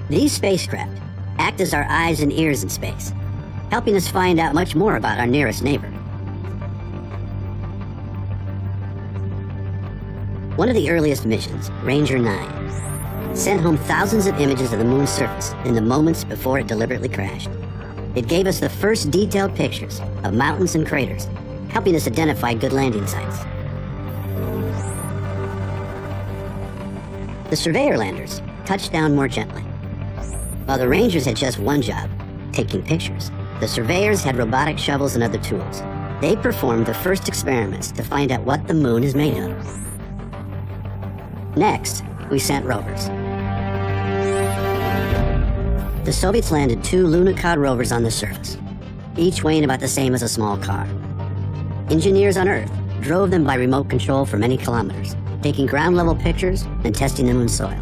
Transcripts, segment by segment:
These spacecraft act as our eyes and ears in space, helping us find out much more about our nearest neighbor. One of the earliest missions, Ranger 9, sent home thousands of images of the moon's surface in the moments before it deliberately crashed. It gave us the first detailed pictures of mountains and craters, helping us identify good landing sites. The Surveyor landers touched down more gently. While the Rangers had just one job, taking pictures, the Surveyors had robotic shovels and other tools. They performed the first experiments to find out what the moon is made of. Next, we sent rovers. The Soviets landed 2 Lunokhod rovers on the surface, each weighing about the same as a small car. Engineers on Earth drove them by remote control for many kilometers, taking ground-level pictures and testing the moon's soil.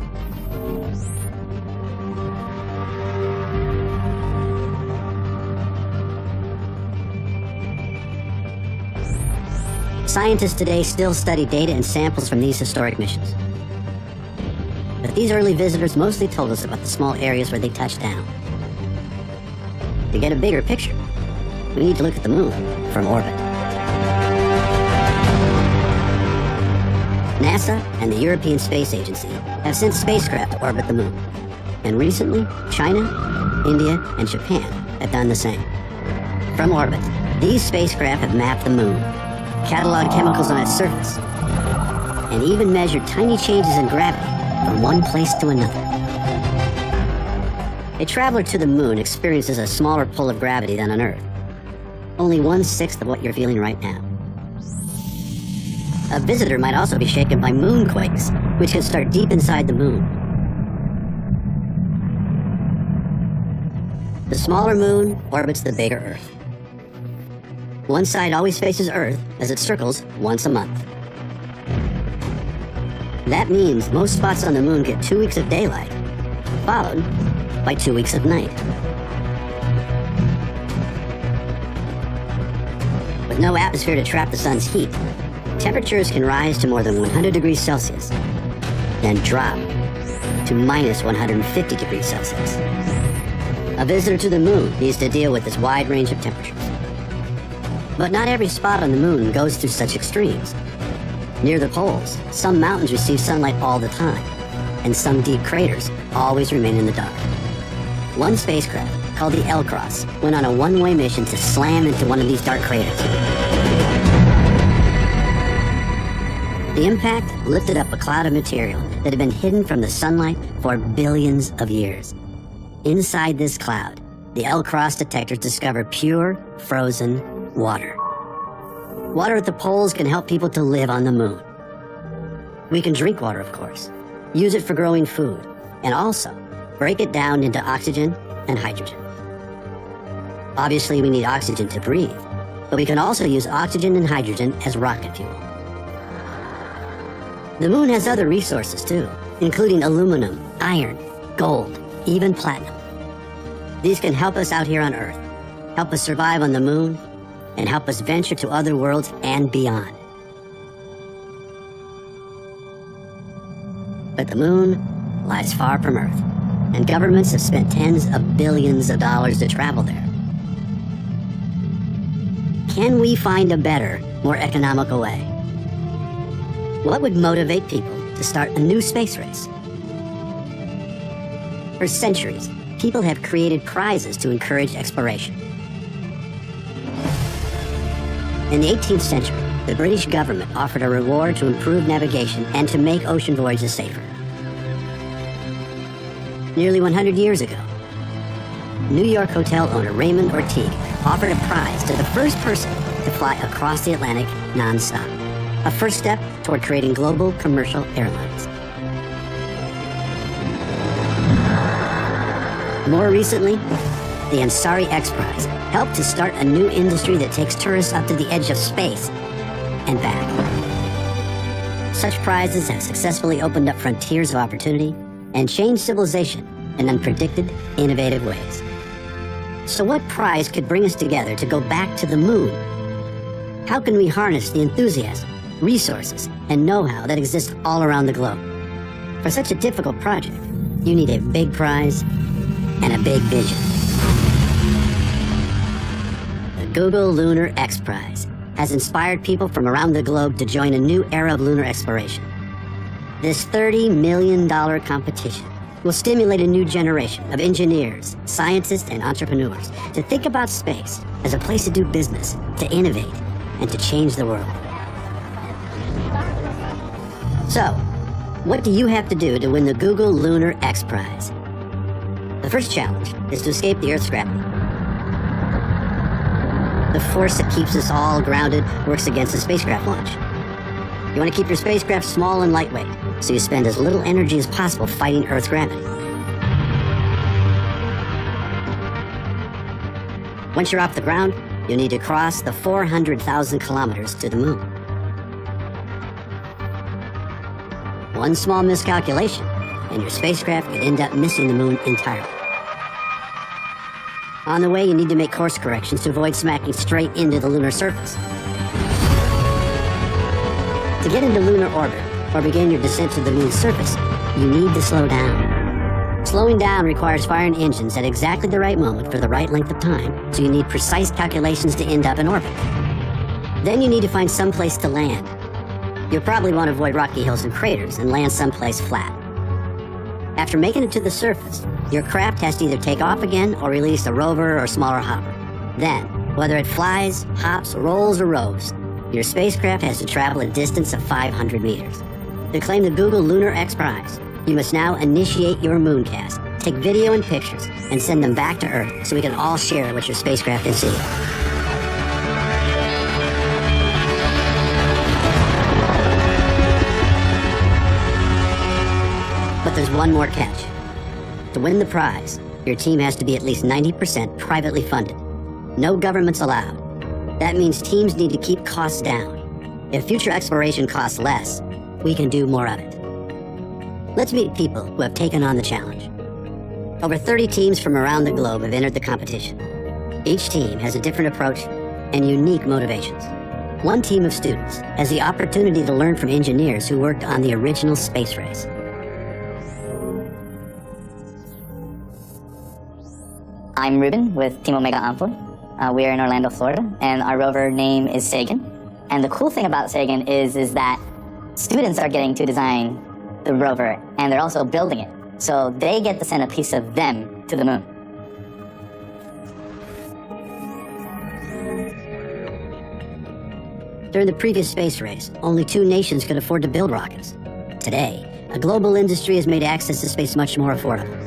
Scientists today still study data and samples from these historic missions. But these early visitors mostly told us about the small areas where they touched down. To get a bigger picture, we need to look at the moon from orbit. NASA and the European Space Agency have sent spacecraft to orbit the moon. And recently, China, India, and Japan have done the same. From orbit, these spacecraft have mapped the moon, cataloged chemicals on its surface, and even measured tiny changes in gravity from one place to another. A traveler to the moon experiences a smaller pull of gravity than on Earth, only 1/6 of what you're feeling right now. A visitor might also be shaken by moonquakes, which can start deep inside the moon. The smaller moon orbits the bigger Earth. One side always faces Earth as it circles once a month. That means most spots on the moon get 2 weeks of daylight, followed by 2 weeks of night. With no atmosphere to trap the sun's heat, temperatures can rise to more than 100 degrees Celsius, then drop to minus 150 degrees Celsius. A visitor to the moon needs to deal with this wide range of temperatures. But not every spot on the moon goes through such extremes. Near the poles, some mountains receive sunlight all the time, and some deep craters always remain in the dark. One spacecraft, called the L-Cross, went on a one-way mission to slam into one of these dark craters. The impact lifted up a cloud of material that had been hidden from the sunlight for billions of years. Inside this cloud, the L-Cross detectors discovered pure, frozen water. Water at the poles can help people to live on the moon. We can drink water, of course, use it for growing food, and also break it down into oxygen and hydrogen. Obviously, we need oxygen to breathe, but we can also use oxygen and hydrogen as rocket fuel. The moon has other resources too, including aluminum, iron, gold, even platinum. These can help us out here on Earth, help us survive on the moon, and help us venture to other worlds and beyond. But the moon lies far from Earth, and governments have spent tens of billions of dollars to travel there. Can we find a better, more economical way? What would motivate people to start a new space race? For centuries, people have created prizes to encourage exploration. In the 18th century, the British government offered a reward to improve navigation and to make ocean voyages safer. Nearly 100 years ago, New York hotel owner Raymond Ortigue offered a prize to the first person to fly across the Atlantic non-stop, a first step toward creating global commercial airlines. More recently, the Ansari X Prize helped to start a new industry that takes tourists up to the edge of space and back. Such prizes have successfully opened up frontiers of opportunity and changed civilization in unpredicted, innovative ways. So what prize could bring us together to go back to the moon? How can we harness the enthusiasm, resources, and know-how that exists all around the globe? For such a difficult project, You need a big prize and a big vision. The Google Lunar X Prize has inspired people from around the globe to join a new era of lunar exploration. This $30 million competition will stimulate a new generation of engineers, scientists, and entrepreneurs to think about space as a place to do business, to innovate, and to change the world. So, what do you have to do to win the Google Lunar X Prize? The first challenge is to escape the Earth's gravity. The force that keeps us all grounded works against a spacecraft launch. You want to keep your spacecraft small and lightweight, so you spend as little energy as possible fighting Earth's gravity. Once you're off the ground, you'll need to cross the 400,000 kilometers to the moon. One small miscalculation, and your spacecraft could end up missing the moon entirely. On the way, you need to make course corrections to avoid smacking straight into the lunar surface. To get into lunar orbit, or begin your descent to the moon's surface, you need to slow down. Slowing down requires firing engines at exactly the right moment for the right length of time, so you need precise calculations to end up in orbit. Then you need to find some place to land. You'll probably want to avoid rocky hills and craters and land someplace flat. After making it to the surface, your craft has to either take off again or release a rover or smaller hopper. Then, whether it flies, hops, rolls, or roves, your spacecraft has to travel a distance of 500 meters. To claim the Google Lunar X Prize, you must now initiate your mooncast, take video and pictures, and send them back to Earth so we can all share what your spacecraft can see. But there's one more catch. To win the prize, your team has to be at least 90% privately funded. No governments allowed. That means teams need to keep costs down. If future exploration costs less, we can do more of it. Let's meet people who have taken on the challenge. Over 30 teams from around the globe have entered the competition. Each team has a different approach and unique motivations. One team of students has the opportunity to learn from engineers who worked on the original space race. I'm Ruben with Team Omega Envoy. We are in Orlando, Florida, and our rover name is Sagan. And the cool thing about Sagan is that students are getting to design the rover, and they're also building it. So they get to send a piece of them to the moon. During the previous space race, only 2 nations could afford to build rockets. Today, a global industry has made access to space much more affordable.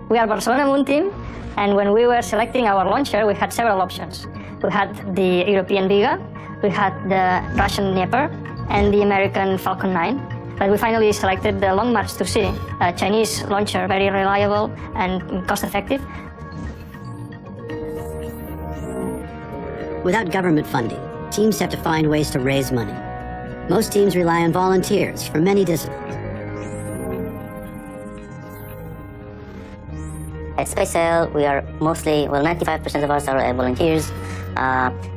We are Barcelona Moon Team, and when we were selecting our launcher, we had several options. We had the European Vega, we had the Russian Dnieper, and the American Falcon 9. But we finally selected the Long March 2C, a Chinese launcher, very reliable and cost-effective. Without government funding, teams have to find ways to raise money. Most teams rely on volunteers from many disciplines. At SpaceSail, we are mostly, 95% of us are volunteers,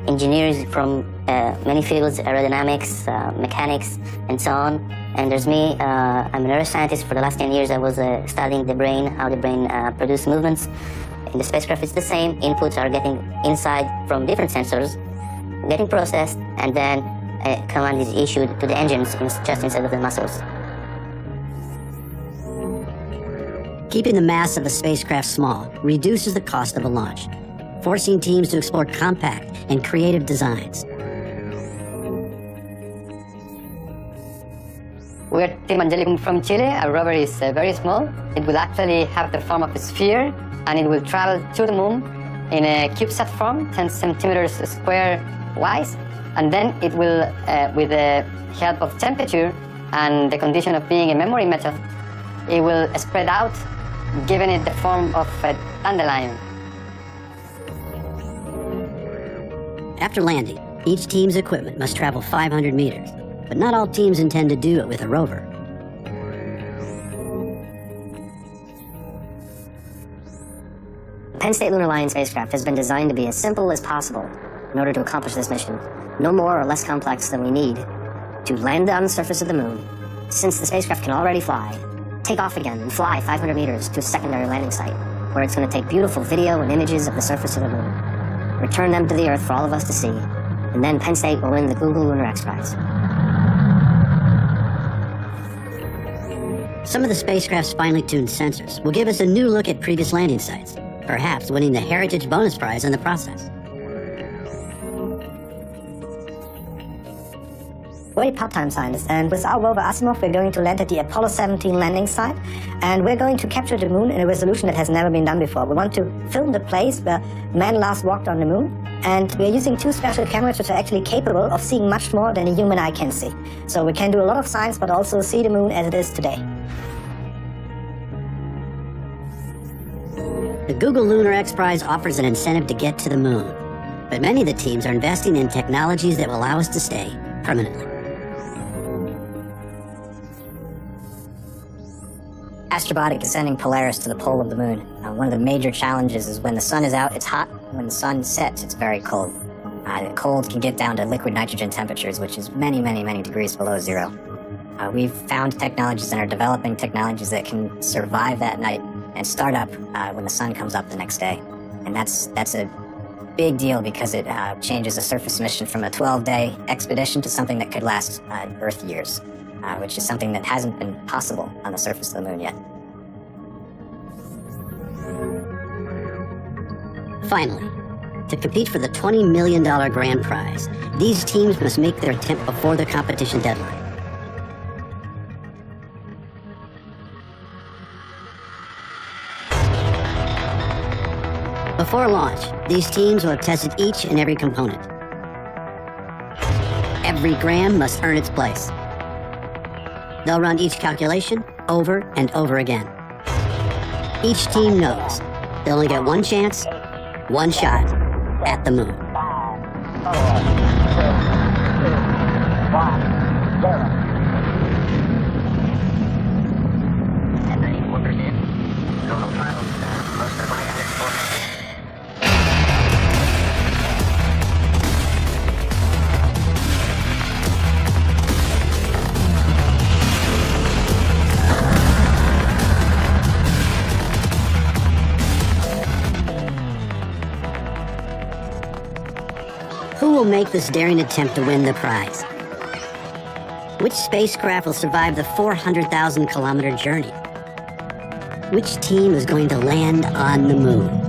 engineers from many fields, aerodynamics, mechanics, and so on. And there's me, I'm a neuroscientist. For the last 10 years, I was studying the brain, how the brain produces movements. In the spacecraft, it's the same. Inputs are getting inside from different sensors, getting processed, and then a command is issued to the engines just instead of the muscles. Keeping the mass of a spacecraft small reduces the cost of a launch, forcing teams to explore compact and creative designs. We're Team Angelicum from Chile. Our rover is very small. It will actually have the form of a sphere, and it will travel to the moon in a CubeSat form, 10 centimeters square wise, and then it will, with the help of temperature and the condition of being a memory metal, it will spread out, giving it the form of a dandelion. After landing, each team's equipment must travel 500 meters, but not all teams intend to do it with a rover. The Penn State Lunar Alliance spacecraft has been designed to be as simple as possible in order to accomplish this mission, no more or less complex than we need to land on the surface of the moon, Since the spacecraft can already fly, take off again and fly 500 meters to a secondary landing site, where it's going to take beautiful video and images of the surface of the moon, return them to the Earth for all of us to see, and then Penn State will win the Google Lunar X Prize. Some of the spacecraft's finely tuned sensors will give us a new look at previous landing sites, perhaps winning the Heritage Bonus Prize in the process. We're Pop Time scientists, and with our rover Asimov, we're going to land at the Apollo 17 landing site, and we're going to capture the moon in a resolution that has never been done before. We want to film the place where man last walked on the moon, and we're using two special cameras which are actually capable of seeing much more than a human eye can see. So we can do a lot of science, but also see the moon as it is today. The Google Lunar X Prize offers an incentive to get to the moon, but many of the teams are investing in technologies that will allow us to stay permanently. Astrobotic is sending Polaris to the pole of the moon. One of the major challenges is when the sun is out, it's hot. When the sun sets, it's very cold. The cold can get down to liquid nitrogen temperatures, which is many, many, many degrees below zero. We've found technologies and are developing technologies that can survive that night and start up when the sun comes up the next day. And that's a big deal because it changes a surface mission from a 12-day expedition to something that could last Earth years, which is something that hasn't been possible on the surface of the moon yet. Finally, to compete for the $20 million grand prize, these teams must make their attempt before the competition deadline. Before launch, these teams will have tested each and every component. Every gram must earn its place. They'll run each calculation over and over again. Each team knows they only get one chance, one shot at the moon. 4, 0. Who will make this daring attempt to win the prize? Which spacecraft will survive the 400,000-kilometer journey? Which team is going to land on the moon?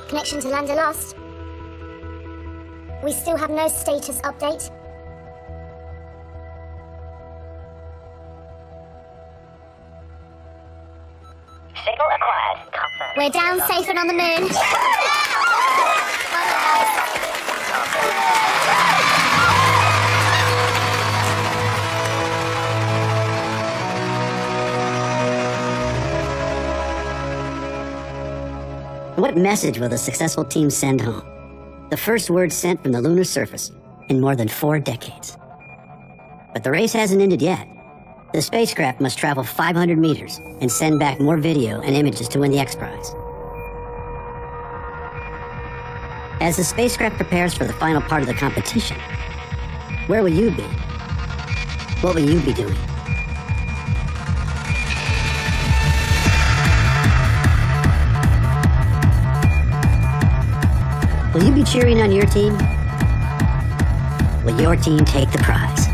Connection to lander lost. We still have no status update. Signal acquired. Confirmed. We're down safe and on the moon. What message will the successful team send home? The first word sent from the lunar surface in more than 4 decades. But the race hasn't ended yet. The spacecraft must travel 500 meters and send back more video and images to win the X Prize. As the spacecraft prepares for the final part of the competition, where will you be? What will you be doing? Will you be cheering on your team? Will your team take the prize?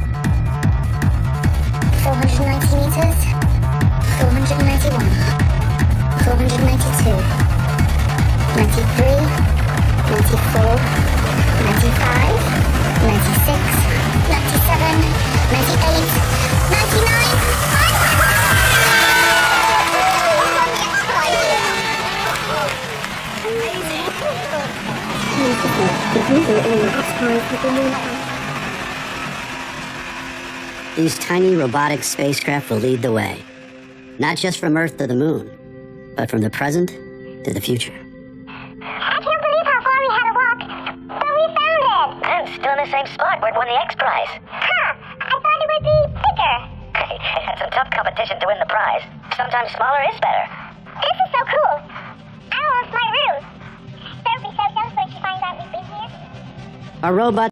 490 meters. 491. 492. 93. 94. 95. 96. 97. 98. 99. These tiny robotic spacecraft will lead the way, not just from Earth to the moon, but from the present to the future. I can't believe how far we had to walk, but we found it! And still in the same spot where it won the X Prize. Huh, I thought it would be bigger. It's a tough competition to win the prize. Sometimes smaller is better. This is so cool. I want my room. Don't be so young when she finds out we've been here. Our robot